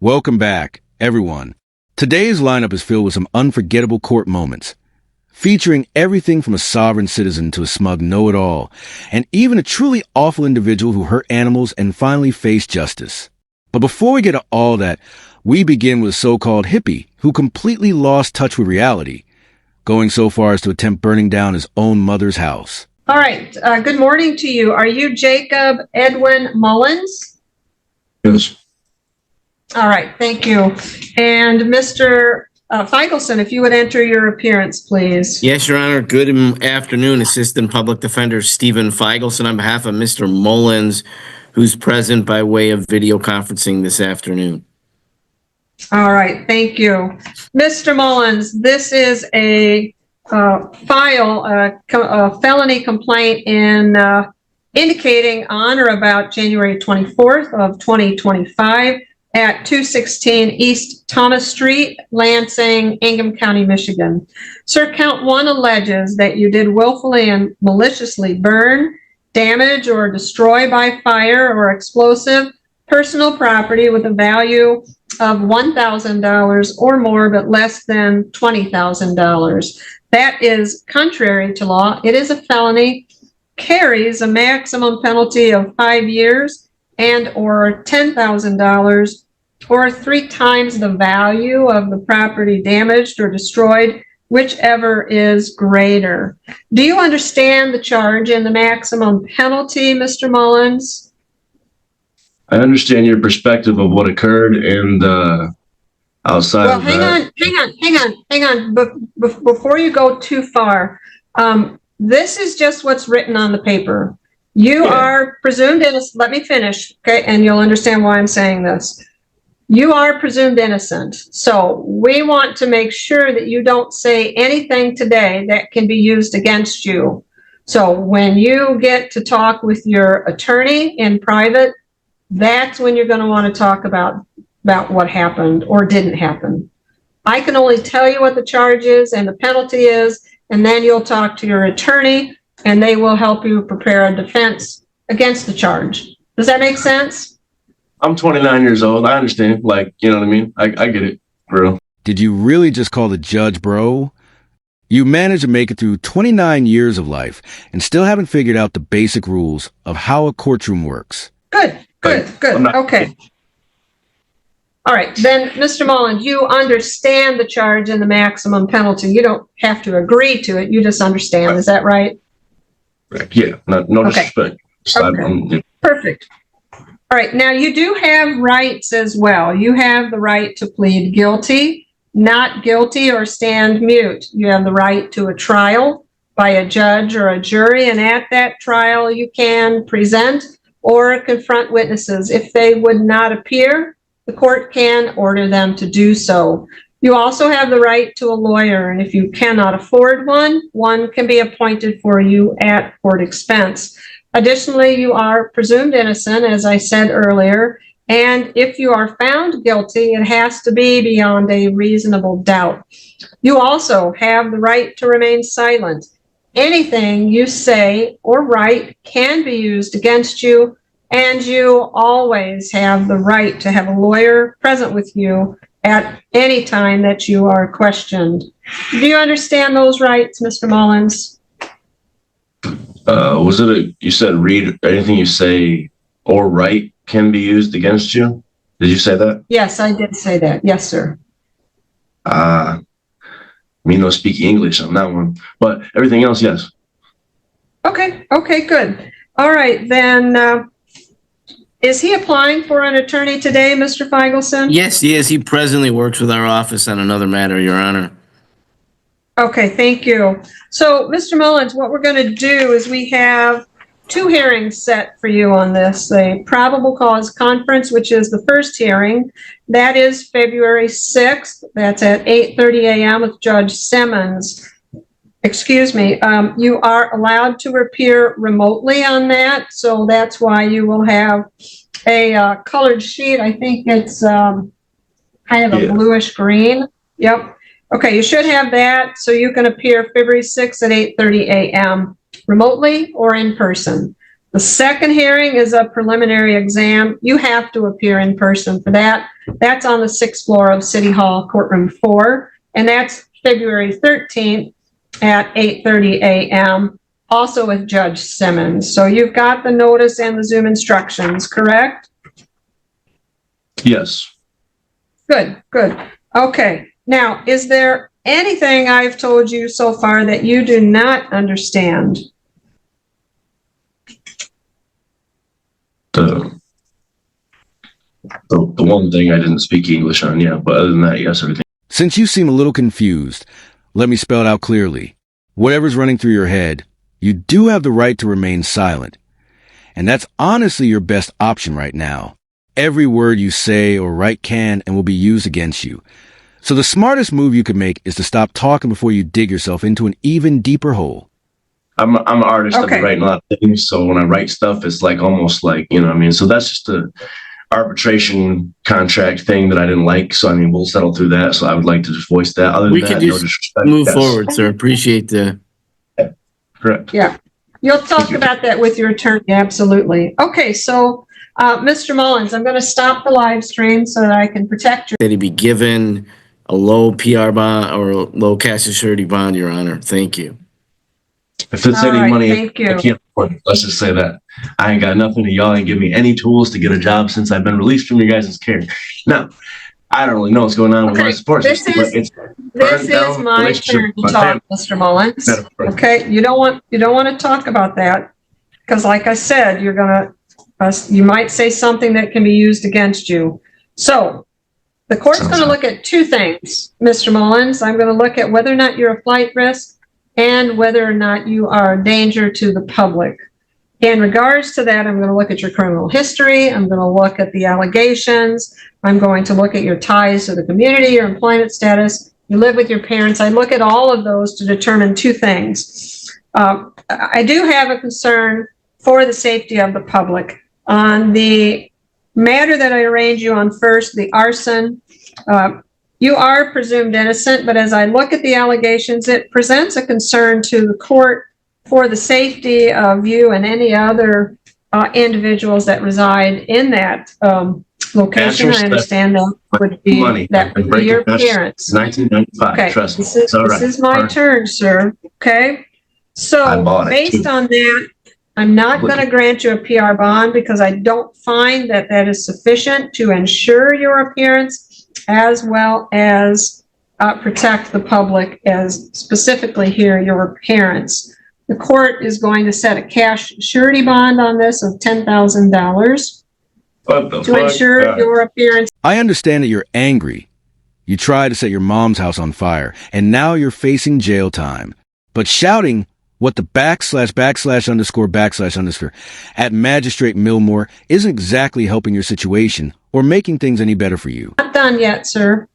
Welcome back, everyone. Today's lineup is filled with some unforgettable court moments, featuring everything from a sovereign citizen to a smug know-it-all, and even a truly awful individual who hurt animals and finally faced justice. But before we get to all that, we begin with a so-called hippie who completely lost touch with reality, going so far as to attempt burning down his own mother's house. All right. Good morning to you. Are you Jacob Edwin Mullins? Yes. All right. Thank you. And Mr. Feigelson, if you would enter your appearance, please. Yes, Your Honor. Good afternoon, Assistant Public Defender Stephen Feigelson on behalf of Mr. Mullins, who's present by way of video conferencing this afternoon. All right. Thank you. Mr. Mullins, this is a felony complaint indicating on or about January 24th of 2025 at 216 East Thomas Street, Lansing, Ingham County, Michigan. Sir, count one alleges that you did willfully and maliciously burn, damage, or destroy by fire or explosive personal property with a value of $1,000 or more, but less than $20,000. That is contrary to law. It is a felony, carries a maximum penalty of 5 years and or $10,000 or 3 times the value of the property damaged or destroyed, whichever is greater. Do you understand the charge and the maximum penalty, Mr. Mullins? I understand your perspective of what occurred and outside Well, of that. hang on. Before you go too far, this is just what's written on the paper. You are presumed innocent. Let me finish, okay? And you'll understand why I'm saying this. You are presumed innocent. So we want to make sure that you don't say anything today that can be used against you. So when you get to talk with your attorney in private, that's when you're going to want to talk about what happened or didn't happen. I can only tell you what the charge is and the penalty is, and then you'll talk to your attorney and they will help you prepare a defense against the charge. Does that make sense? I'm 29 years old. I understand. Like, you know what I mean? I get it, bro. Did you really just call the judge bro? You managed to make it through 29 years of life and still haven't figured out the basic rules of how a courtroom works. Good. Okay. All right. Then, Mr. Mullins, you understand the charge and the maximum penalty. You don't have to agree to it. You just understand. Is that right? Yeah. No disrespect. Okay. Perfect. All right. Now, you do have rights as well. You have the right to plead guilty, not guilty, or stand mute. You have the right to a trial by a judge or a jury, and at that trial, you can present or confront witnesses. If they would not appear, the court can order them to do so. You also have the right to a lawyer, and if you cannot afford one can be appointed for you at court expense. Additionally, you are presumed innocent, as I said earlier, and if you are found guilty, it has to be beyond a reasonable doubt. You also have the right to remain silent. Anything you say or write can be used against you, and you always have the right to have a lawyer present with you at any time that you are questioned. Do you understand those rights, Mr. Mullins? You said read anything you say or write can be used against you? Did you say that? Yes, I did say that. Yes, sir. Me no speak English on that one, but everything else, yes. Okay, good. All right, then, is he applying for an attorney today, Mr. Feigelson? Yes, he is. He presently works with our office on another matter, Your Honor. Okay, thank you. So, Mr. Mullins, what we're going to do is we have 2 hearings set for you on this. A probable cause conference, which is the first hearing. That is February 6th. That's at 8:30 a.m. with Judge Simmons. Excuse me. You are allowed to appear remotely on that, so that's why you will have a colored sheet. I think it's kind of a bluish green. Yep. Okay, you should have that, so you can appear February 6th at 8:30 a.m. remotely or in person. The second hearing is a preliminary exam. You have to appear in person for that. That's on the 6th floor of City Hall, Courtroom 4, and that's February 13th at 8:30 a.m., also with Judge Simmons. So you've got the notice and the Zoom instructions, correct? Yes. Good, good. Okay. Now, is there anything I've told you so far that you do not understand? The one thing I didn't speak English on, yeah, but other than that, yes, everything. Since you seem a little confused, let me spell it out clearly. Whatever's running through your head, you do have the right to remain silent. And that's honestly your best option right now. Every word you say or write can and will be used against you. So the smartest move you could make is to stop talking before you dig yourself into an even deeper hole. I'm an artist. Okay. I've been writing a lot of things, so when I write stuff, it's like almost like, you know what I mean? So that's just a arbitration contract thing that I didn't like. So, I mean, we'll settle through that. So I would like to just voice that. Other than We that, could no just disrespect. move Yes. forward, sir. Appreciate the. Correct. Yeah. You'll talk Thank you. about that with your attorney. Absolutely. Okay. So, Mr. Mullins, I'm going to stop the live stream so that I can protect your. That he be given a low PR bond or a low cash and surety bond, Your Honor. Thank you. If it's All any right, money, thank you. I can't afford it. Let's just say that. I ain't got nothing, and y'all ain't give me any tools to get a job since I've been released from your guys' care. Now, I don't really know what's going on with my support This system, but is it's my relationship turn to with my talk, Mr. Mullins. family. Okay, you don't want to talk about that because, like I said, you might say something that can be used against you. So the court's Sounds going to like- look at two things, Mr. Mullins. I'm going to look at whether or not you're a flight risk and whether or not you are a danger to the public. In regards to that, I'm going to look at your criminal history. I'm going to look at the allegations. I'm going to look at your ties to the community, your employment status. You live with your parents. I look at all of those to determine two things. I do have a concern for the safety of the public. On the matter that I arraigned you on first, the arson, you are presumed innocent, but as I look at the allegations, it presents a concern to the court for the safety of you and any other individuals that reside in that location. I understand that would be Money. that would be your parents. 1995. Okay, Trust me. this is my turn, sir. Okay, I so bought it, based too. on that, I'm not going to grant you a PR bond because I don't find that that is sufficient to ensure your appearance as well as protect the public, as specifically here your parents. The court is going to set a cash surety bond on this of $10,000 What the to fuck? ensure your appearance. I understand that you're angry. You tried to set your mom's house on fire, and now you're facing jail time. But shouting what the / / at Magistrate Milmore isn't exactly helping your situation or making things any better for you. Not done yet, sir.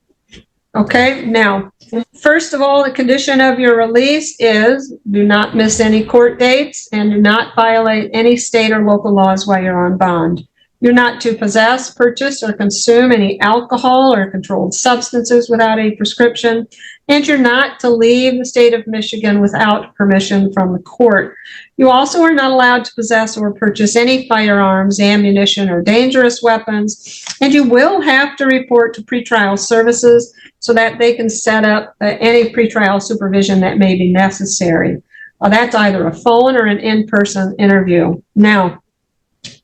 Okay, now, first of all, the condition of your release is do not miss any court dates and do not violate any state or local laws while you're on bond. You're not to possess, purchase, or consume any alcohol or controlled substances without a prescription, and you're not to leave the state of Michigan without permission from the court. You also are not allowed to possess or purchase any firearms, ammunition, or dangerous weapons, and you will have to report to pretrial services so that they can set up any pretrial supervision that may be necessary. That's either a phone or an in-person interview. Now,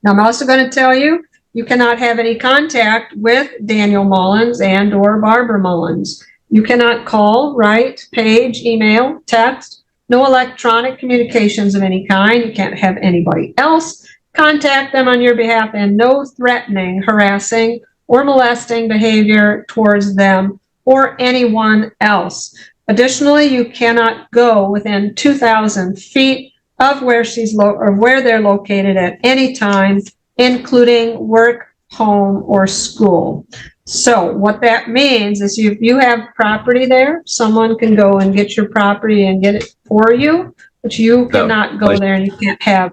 I'm also going to tell you, you cannot have any contact with Daniel Mullins and or Barbara Mullins. You cannot call, write, page, email, text, no electronic communications of any kind. You can't have anybody else contact them on your behalf, and no threatening, harassing, or molesting behavior towards them or anyone else. Additionally, you cannot go within 2,000 feet of where where they're located at any time, including work, home, or school. So what that means is if you have property there, someone can go and get your property and get it for you, but you cannot go there and you can't have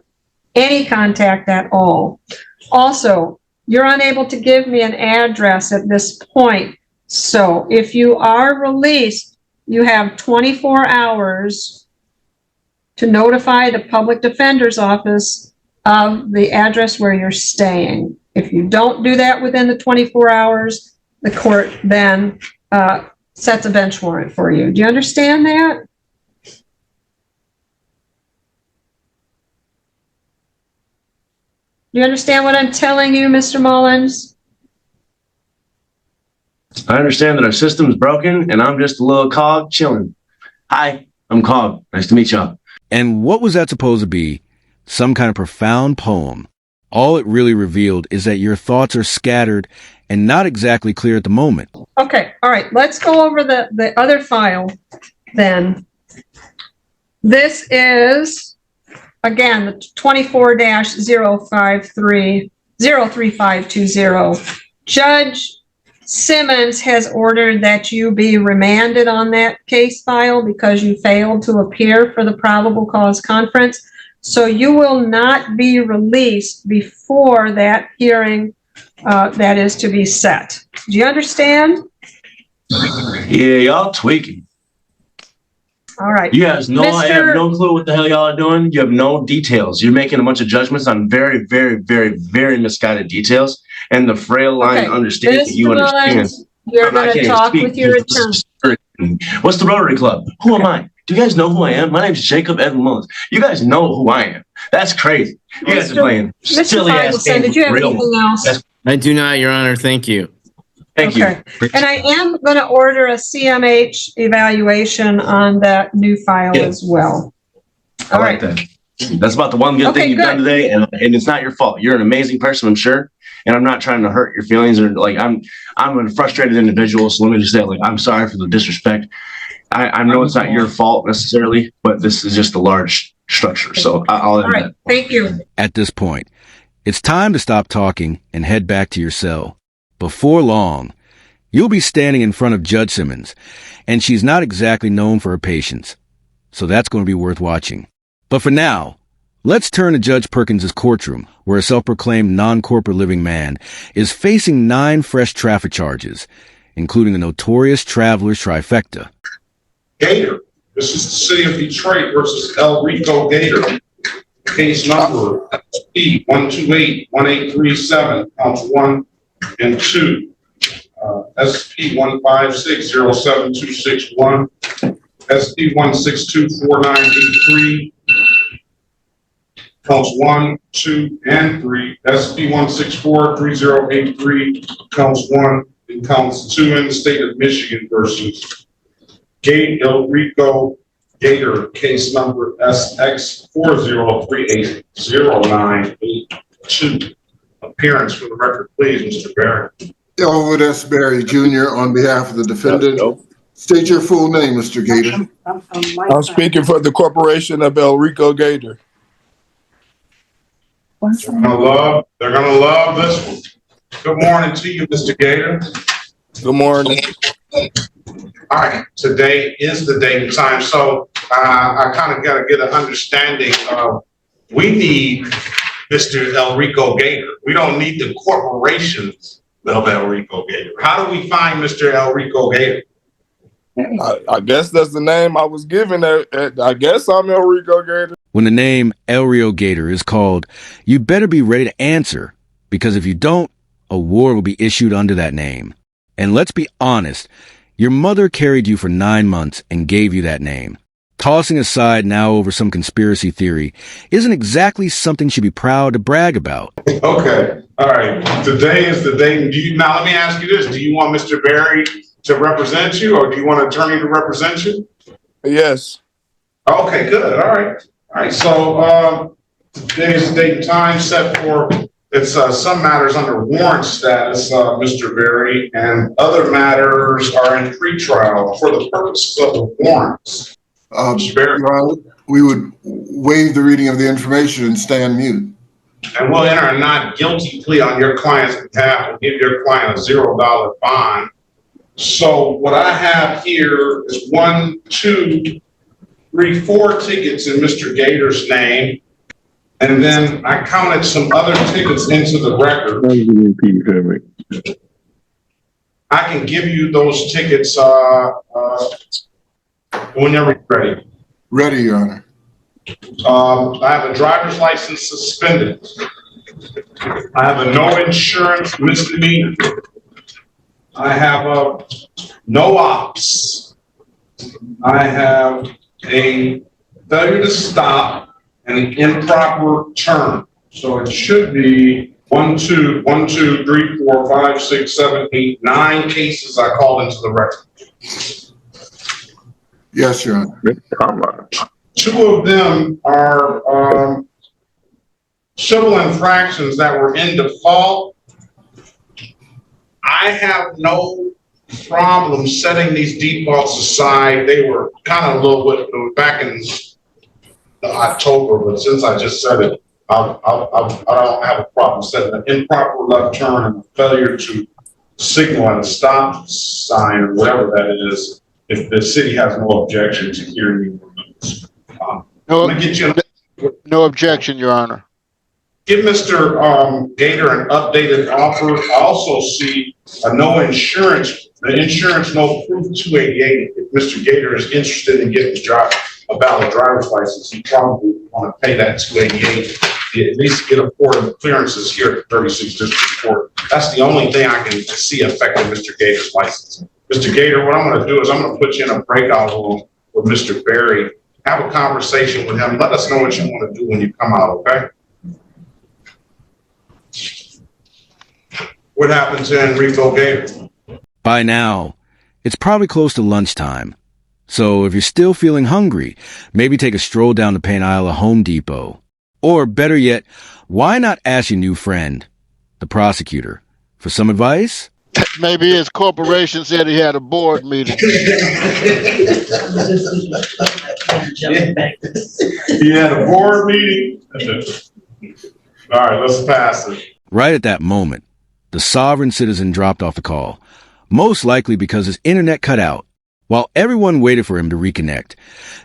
any contact at all. Also, you're unable to give me an address at this point. So if you are released, you have 24 hours to notify the public defender's office of the address where you're staying. If you don't do that within the 24 hours, the court then sets a bench warrant for you. Do you understand that? Do you understand what I'm telling you, Mr. Mullins? I understand that our system's broken and I'm just a little cog chilling. Hi, I'm Cog. Nice to meet y'all. And what was that supposed to be? Some kind of profound poem. All it really revealed is that your thoughts are scattered and not exactly clear at the moment. Okay, all right, let's go over the other file then. This is, again, the 24-03520. Judge Simmons has ordered that you be remanded on that case file because you failed to appear for the probable cause conference. So you will not be released before that hearing that is to be set. Do you understand? Yeah, y'all tweaking. All right. You guys know I have no clue what the hell y'all are doing. You have no details. You're making a bunch of judgments on very, very, very, very misguided details. And the frail line understanding that you understand. You're going to talk with your attorney. What's the Rotary Club? Who am I? Do you guys know who I am? My name is Jacob Evan Mullins. You guys know who I am. That's crazy. You guys are playing silly ass games. Did you have anything else? I do not, Your Honor. Thank you. Thank you. And I am going to order a CMH evaluation on that new file as well. All right. That. That's about the one good thing you've done today. And it's not your fault. You're an amazing person, I'm sure. And I'm not trying to hurt your feelings or like I'm a frustrated individual. So let me just say, like, I'm sorry for the disrespect. I know it's not your fault necessarily, but this is just a large structure. So I'll end that. Thank you. At this point, it's time to stop talking and head back to your cell. Before long, you'll be standing in front of Judge Simmons, and she's not exactly known for her patience. So that's going to be worth watching. But for now, let's turn to Judge Perkins's courtroom, where a self-proclaimed non-corporate living man is facing 9 fresh traffic charges, including the notorious traveler's trifecta. Gator. This is the city of Detroit versus El Rico Gator. Case number SP-128-1837, counts 1 and 2. SP-156-07261, SP-162-4983, counts 1, 2, and 3. SP-164-3083, counts 1 and counts 2 in the state of Michigan versus El Rico Gator, case number SX40380982. Appearance for the record, please, Mr. Barry. Elwood S. Barry, Jr., on behalf of the defendant. State your full name, Mr. Gator. I'm speaking for the corporation of El Rico Gator. They're gonna love this one. Good morning to you, Mr. Gator. Good morning. All right, today is the date and time, so I kind of got to get an understanding of, we need Mr. El Rico Gator. We don't need the corporations of El Rico Gator. How do we find Mr. El Rico Gator? I guess that's the name I was given. I guess I'm El Rico Gator. When the name El Rio Gator is called, you better be ready to answer, because if you don't, a warrant will be issued under that name. And let's be honest, your mother carried you for 9 months and gave you that name. Tossing aside now over some conspiracy theory isn't exactly something she'd be proud to brag about. Okay, all right. Today is the day. Now let me ask you this: do you want Mr. Barry to represent you, or do you want an attorney to represent you? Yes. Okay, good. All right. So today's the date and time set for. It's some matters under warrant status, Mr. Berry, and other matters are in pretrial for the purposes of the warrants. Mr. Berry. Your Honor, we would waive the reading of the information and stand mute. And we'll enter a not guilty plea on your client's behalf and give your client a $0 bond. So what I have here is 1, 2, 3, 4 tickets in Mr. Gator's name. And then I counted some other tickets into the record. I can give you those tickets whenever you're ready. Ready, Your Honor. I have a driver's license suspended. I have a no insurance misdemeanor. I have a no ops. I have a failure to stop and an improper turn. So it should be 1, 2, 3, 4, 5, 6, 7, 8, 9 cases I called into the record. Yes, Your Honor. 2 of them are civil infractions that were in default. I have no problem setting these defaults aside. They were kind of a little bit back in October, but since I just said it, I don't have a problem setting an improper left turn and a failure to signal at a stop sign or whatever that is, if the city has no objection to hearing these. No objection, Your Honor. Give Mr. Gator an updated offer. I also see a no insurance, the insurance no proof 288. If Mr. Gator is interested in getting a valid driver's license, he probably want to pay that 288. At least get affordable clearances here at the 36th District Court. That's the only thing I can see affecting Mr. Gator's license. Mr. Gator, what I'm going to do is I'm going to put you in a breakout room with Mr. Berry. Have a conversation with him. Let us know what you want to do when you come out, okay? What happened to Enrico Gator? By now, it's probably close to lunchtime. So if you're still feeling hungry, maybe take a stroll down the paint aisle of Home Depot. Or better yet, why not ask your new friend, the prosecutor, for some advice? Maybe his corporation said he had a board meeting. He had a board meeting. All right, let's pass it. Right at that moment, the sovereign citizen dropped off the call, most likely because his internet cut out. While everyone waited for him to reconnect,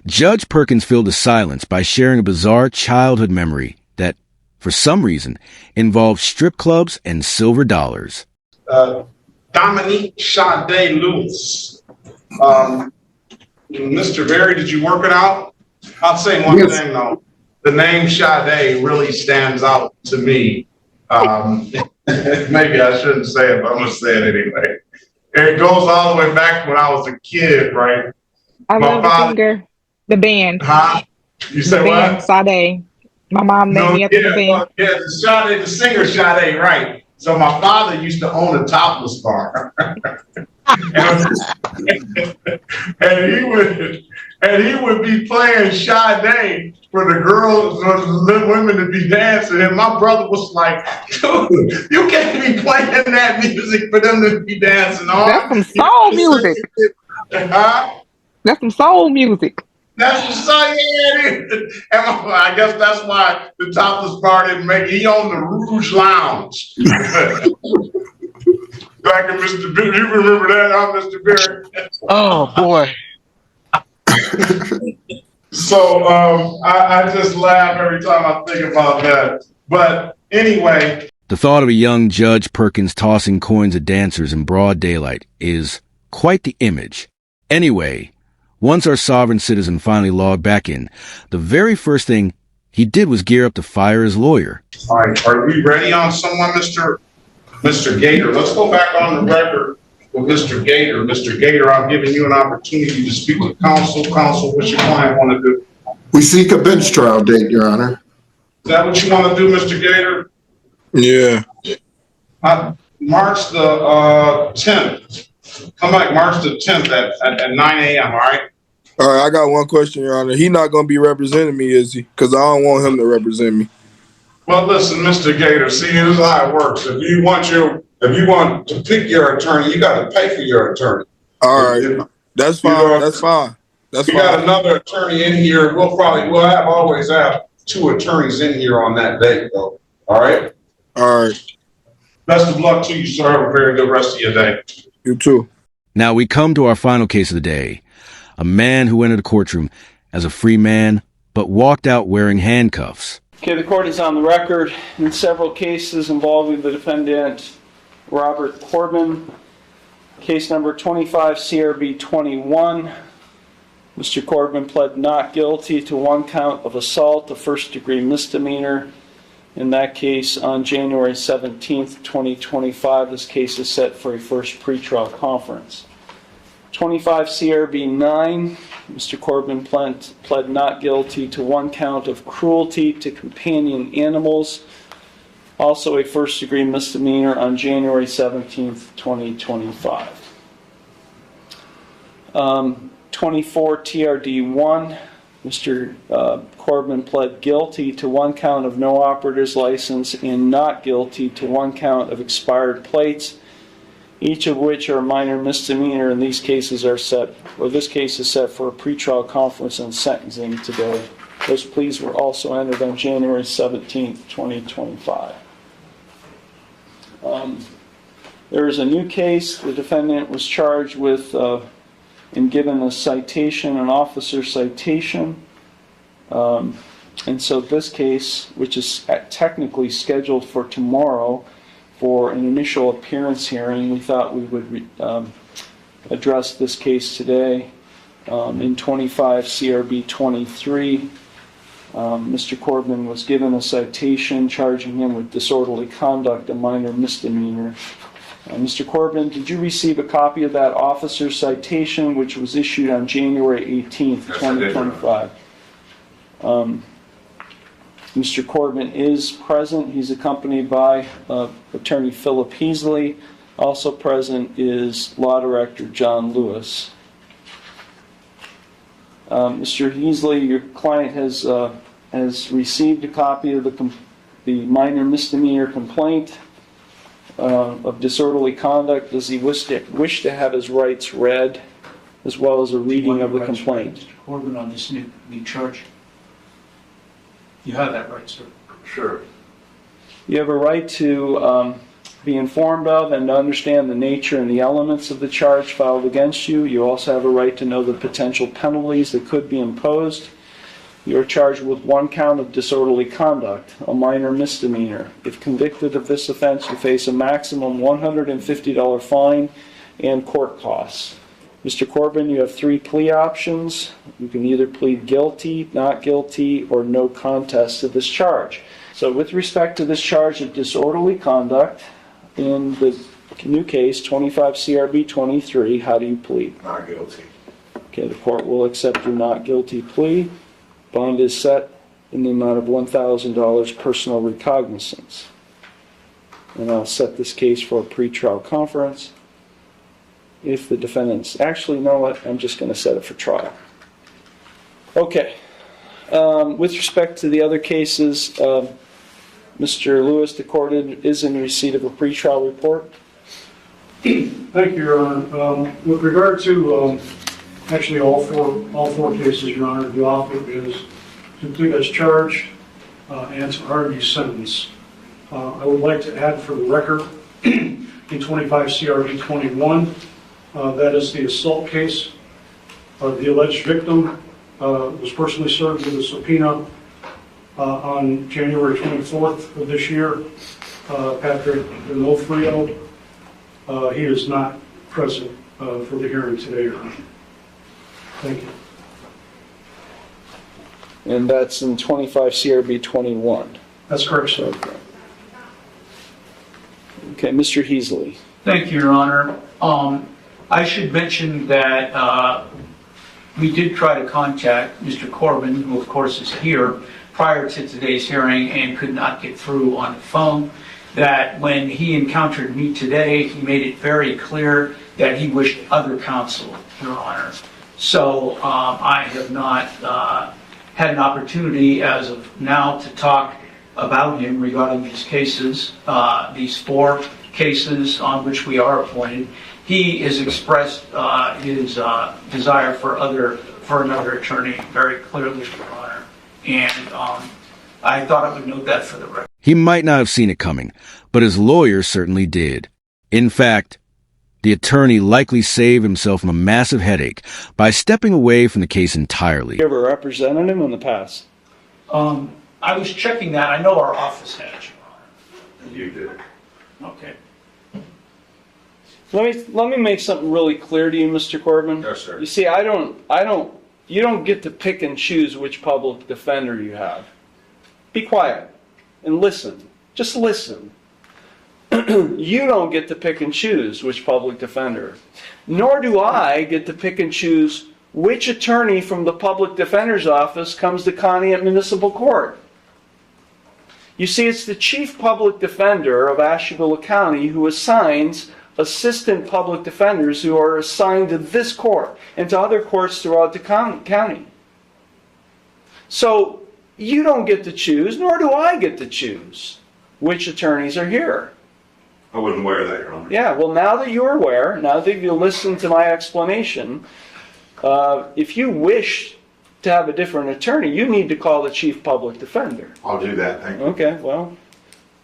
Judge Perkins filled the silence by sharing a bizarre childhood memory that, for some reason, involved strip clubs and silver dollars. Dominique Sade Lewis. Mr. Berry, did you work it out? I'll say one thing though. The name Sade really stands out to me. Maybe I shouldn't say it, but I'm going to say it anyway. It goes all the way back when I was a kid, right? I love the singer, the band. Huh? You said what? Sade. My mom named me after the band. Yeah, Sade, the singer Sade, right. So my father used to own a topless bar. and he would be playing Sade for the girls or the women to be dancing. And my brother was like, dude, you can't be playing that music for them to be dancing on. That's some soul music. Huh? That's some soul music. That's what song, yeah, it is. And I guess that's why the topless bar didn't make it. He owned the Rouge Lounge. Back in Mr. Berry, you remember that, huh, Mr. Berry? Oh, boy. So I just laugh every time I think about that. But anyway. The thought of a young Judge Perkins tossing coins at dancers in broad daylight is quite the image. Anyway, once our sovereign citizen finally logged back in, the very first thing he did was gear up to fire his lawyer. All right, are we ready on someone, Mr. Gator? Let's go back on the record with Mr. Gator. Mr. Gator, I'm giving you an opportunity to speak to counsel. Counsel, what's your client want to do? We seek a bench trial date, Your Honor. Is that what you want to do, Mr. Gator? Yeah. March the 10th. Come back March the 10th at 9 a.m., all right? All right, I got one question, Your Honor. He not going to be representing me, is he? Because I don't want him to represent me. Well, listen, Mr. Gator, see, this is how it works. If you want to pick your attorney, you got to pay for your attorney. All right. That's fine. That's fine. That's fine. We got another attorney in here. We'll always have 2 attorneys in here on that date, though. All right? All right. Best of luck to you, sir. Have a very good rest of your day. You too. Now we come to our final case of the day. A man who entered the courtroom as a free man, but walked out wearing handcuffs. Okay, the court is on the record in several cases involving the defendant, Robert Corbin. Case number 25 CRB 21. Mr. Corbin pled not guilty to one count of assault, a first-degree misdemeanor. In that case, on January 17th, 2025, this case is set for a first pretrial conference. 25 CRB 9, Mr. Corbin pled not guilty to one count of cruelty to companion animals, also a first-degree misdemeanor on January 17th, 2025. 24 TRD 1, Mr. Corbin pled guilty to one count of no operator's license and not guilty to one count of expired plates, each of which are minor misdemeanor, and these cases are set, or this case is set for a pretrial conference and sentencing today. Those pleas were also entered on January 17th, 2025. There is a new case. The defendant was charged with and given a citation, an officer citation. And so this case, which is technically scheduled for tomorrow for an initial appearance hearing, we thought we would address this case today. In 25 CRB 23, Mr. Corbin was given a citation charging him with disorderly conduct, a minor misdemeanor. Mr. Corbin, did you receive a copy of that officer's citation, which was issued on January 18th, 2025? Mr. Corbin is present. He's accompanied by Attorney Philip Heasley. Also present is Law Director John Lewis. Mr. Heasley, your client has received a copy of the minor misdemeanor complaint of disorderly conduct. Does he wish to have his rights read, as well as a reading of the complaint? Mr. Corbin, on this new charge? You have that right, sir. Sure. You have a right to be informed of and to understand the nature and the elements of the charge filed against you. You also have a right to know the potential penalties that could be imposed. You are charged with one count of disorderly conduct, a minor misdemeanor. If convicted of this offense, you face a maximum $150 fine and court costs. Mr. Corbin, you have 3 plea options. You can either plead guilty, not guilty, or no contest to this charge. So with respect to this charge of disorderly conduct, in the new case, 25 CRB 23, how do you plead? Not guilty. Okay, the court will accept your not guilty plea. Bond is set in the amount of $1,000 personal recognizance. And I'll set this case for a pretrial conference. If the defendants actually know it, I'm just going to set it for trial. Okay. With respect to the other cases, Mr. Lewis, the court is in receipt of a pretrial report. Thank you, Your Honor. With regard to actually all four cases, Your Honor, the offer is to plead as charged and to argue sentence. I would like to add for the record, in 25 CRB 21, that is the assault case. The alleged victim was personally served with a subpoena on January 24th of this year. Patrick D'Onofrio, he is not present for the hearing today, Your Honor. Thank you. And that's in 25 CRB 21. That's correct, sir. Okay, Mr. Heasley. Thank you, Your Honor. I should mention that we did try to contact Mr. Corbin, who of course is here, prior to today's hearing and could not get through on the phone. That when he encountered me today, he made it very clear that he wished other counsel, Your Honor. So I have not had an opportunity as of now to talk about him regarding these cases, these 4 cases on which we are appointed. He has expressed his desire for another attorney very clearly, Your Honor. And I thought I would note that for the record. He might not have seen it coming, but his lawyer certainly did. In fact, the attorney likely saved himself from a massive headache by stepping away from the case entirely. You ever represented him in the past? I was checking that. I know our office has, Your Honor. You did. Okay. Let me make something really clear to you, Mr. Corbin. Yes, sir. You see, I don't you don't get to pick and choose which public defender you have. Be quiet and listen. Just listen. You don't get to pick and choose which public defender. Nor do I get to pick and choose which attorney from the public defender's office comes to Conneaut Municipal Court. You see, it's the chief public defender of Ashtabula County who assigns assistant public defenders who are assigned to this court and to other courts throughout the county. So you don't get to choose, nor do I get to choose which attorneys are here. I wasn't aware of that, Your Honor. Yeah, well, now that you're aware, now that you listened to my explanation, if you wish to have a different attorney, you need to call the chief public defender. I'll do that, thank you. Okay, well,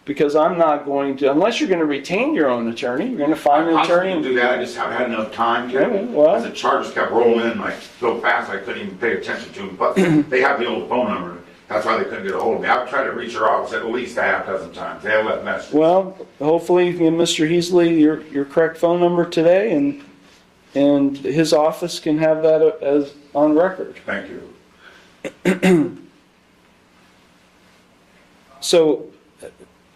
because I'm not going to, unless you're going to retain your own attorney, you're going to find an attorney. I was going to do that, I just haven't had enough time to. Yeah, well. As the charges kept rolling in like so fast I couldn't even pay attention to them. But they have the old phone number. That's why they couldn't get a hold of me. I've tried to reach her office at least a half dozen times. They have left messages. Well, hopefully, Mr. Heasley, your correct phone number today, and his office can have that as on record. Thank you. So,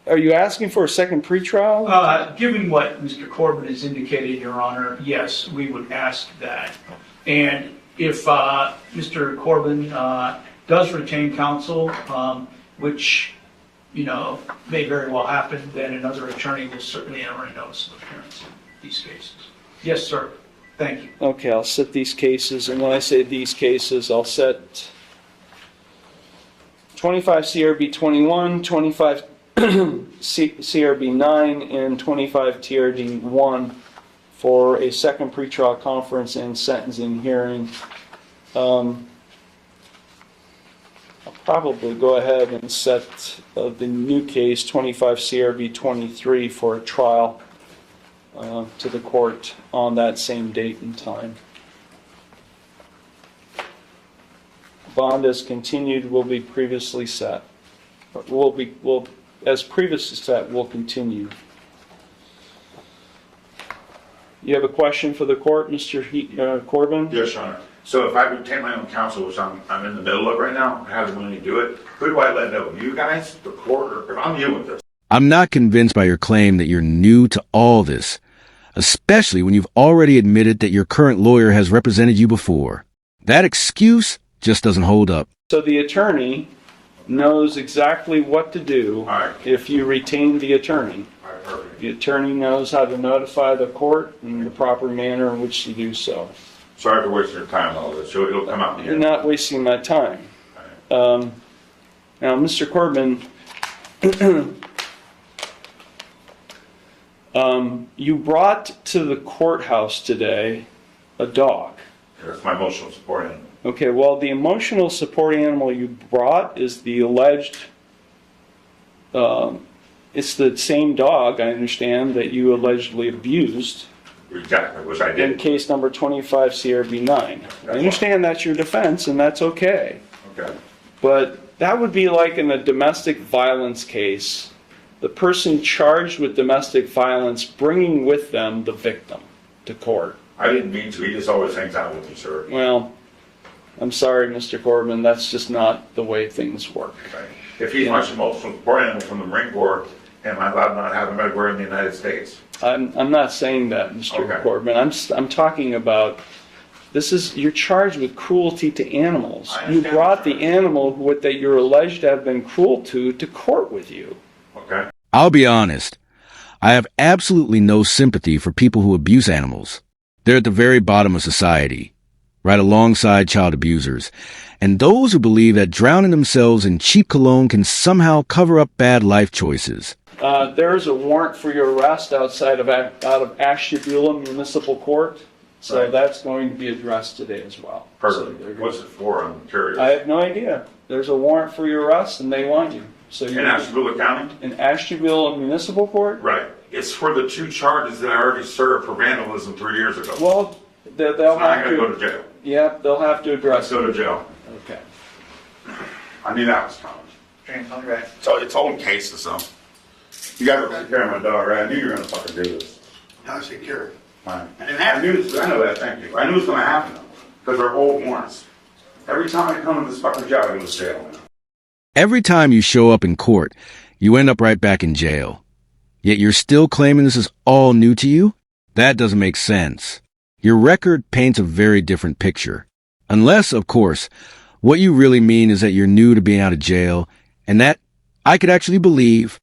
are you asking for a second pretrial? Given what Mr. Corbin has indicated, Your Honor, yes, we would ask that. And if Mr. Corbin does retain counsel, which, may very well happen, then another attorney will certainly enter a notice of appearance in these cases. Yes, sir. Thank you. Okay, I'll set these cases, and when I say these cases, I'll set 25 CRB 21, 25 CRB 9, and 25 TRD 1 for a second pretrial conference and sentencing hearing. I'll probably go ahead and set the new case, 25 CRB 23, for a trial to the court on that same date and time. Bond as continued will be previously set. As previously set, will continue. You have a question for the court, Mr. Corbin? Yes, Your Honor. So if I retain my own counsel, which I'm in the middle of right now, I have the money to do it, who do I let know? You guys, the court, or if I'm new with this? I'm not convinced by your claim that you're new to all this, especially when you've already admitted that your current lawyer has represented you before. That excuse just doesn't hold up. So the attorney knows exactly what to do if you retain the attorney. The attorney knows how to notify the court in the proper manner in which to do so. Sorry for wasting your time on all this. So it'll come out in the You're not wasting my time. Now, Mr. Corbin, you brought to the courthouse today a dog. That's my emotional support animal. Okay, well, the emotional support animal you brought is the alleged, it's the same dog, I understand, that you allegedly abused. Exactly, which I did. In case number 25 CRB 9. I understand that's your defense, and that's okay. Okay. But that would be like in a domestic violence case, the person charged with domestic violence bringing with them the victim to court. I didn't mean to. He just always hangs out with me, sir. Well, I'm sorry, Mr. Corbin, that's just not the way things work. Okay. If he's my emotional support animal from the Marine Corps, am I allowed not to have him everywhere in the United States? I'm not saying that, Mr. Corbin. I'm talking about, you're charged with cruelty to animals. You brought the animal that you're alleged to have been cruel to court with you. Okay. I'll be honest. I have absolutely no sympathy for people who abuse animals. They're at the very bottom of society, right alongside child abusers, and those who believe that drowning themselves in cheap cologne can somehow cover up bad life choices. There is a warrant for your arrest out of Ashtabula Municipal Court, so that's going to be addressed today as well. Perfect. So what's it for? I'm curious. I have no idea. There's a warrant for your arrest, and they want you. So in Ashtabula County? In Ashtabula Municipal Court? Right. It's for the 2 charges that I already served for vandalism 3 years ago. Well, they'll so have I gotta go to jail. Yeah, they'll have to address. Let's go to jail. Okay. I knew that was coming. Okay. So it's old cases, though. You guys will take care of my dog, right? I knew you were gonna fucking do this. I'll take care of it. Fine. I know that. Thank you. I knew it was gonna happen though, because they're old warrants. Every time I come to this fucking job, I go to jail. Every time you show up in court, you end up right back in jail. Yet you're still claiming this is all new to you? That doesn't make sense. Your record paints a very different picture. Unless, of course, what you really mean is that you're new to being out of jail, and that I could actually believe,